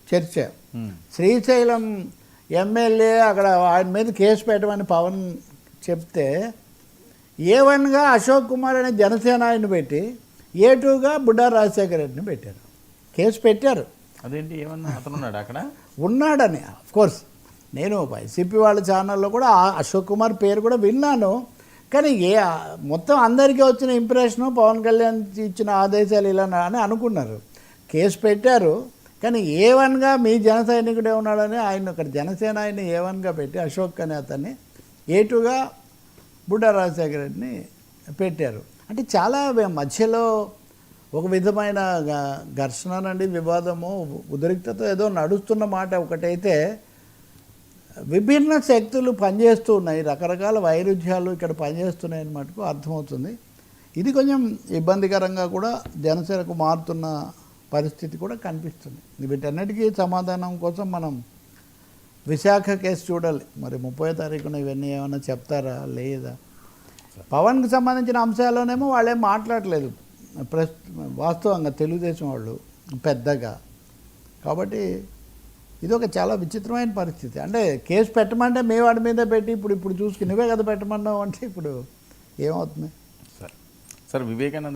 చర్చ. శ్రీశైలం ఎమ్మెల్యే అక్కడ ఆయన మీద కేసు పెట్టమని పవన్ చెప్తే A1గా అశోక్ కుమార్ అనే జనసేన ఆయన్ని పెట్టి A2గా బుడ్డా రాజశేఖర రెడ్డిని పెట్టారు. కేసు పెట్టారు. అదేంటి ఏమన్నా అతను ఉన్నాడు అక్కడ ఉన్నాడని కోర్స్ నేను వైసీపీ వాళ్ళ ఛానల్లో కూడా అశోక్ కుమార్ పేరు కూడా విన్నాను. కానీ మొత్తం అందరికీ వచ్చిన ఇంప్రెషను పవన్ కళ్యాణ్ ఇచ్చిన ఆదేశాలు ఇలా అని అనుకున్నారు. కేసు పెట్టారు. కానీ A1గా మీ జన సైనికుడే ఉన్నాడని ఆయన అక్కడ జనసేన ఆయన A1గా పెట్టి అశోక్ అనే అతన్ని A2గా బుడ్డా రాజశేఖర రెడ్డిని పెట్టారు. అంటే చాలా మధ్యలో ఒక విధమైన ఘర్షణనండి, వివాదము, ఉద్రిక్తత ఏదో నడుస్తున్న మాట ఒకటైతే విభిన్న శక్తులు పనిచేస్తూ ఉన్నాయి, రకరకాల వైరుధ్యాలు ఇక్కడ పనిచేస్తున్నాయని మటుకు అర్థమవుతుంది. ఇది కొంచెం ఇబ్బందికరంగా కూడా జనసేనకు మారుతున్న పరిస్థితి కూడా కనిపిస్తుంది. వీటన్నిటికీ సమాధానం కోసం మనం విశాఖ కేసు చూడాలి. మరి 30వ తారీఖున ఇవన్నీ ఏమైనా చెప్తారా లేదా? పవన్కి సంబంధించిన అంశాల్లోనేమో వాళ్ళేం మాట్లాడలేదు వాస్తవంగా తెలుగుదేశం వాళ్ళు పెద్దగా. కాబట్టి ఇది ఒక చాలా విచిత్రమైన పరిస్థితి. అంటే కేసు పెట్టమంటే మీ వాడి మీద పెట్టి ఇప్పుడు చూసుకుని నువ్వే కదా పెట్టమన్నావు అంటే ఇప్పుడు ఏమవుతుంది? సార్ వివేకానంద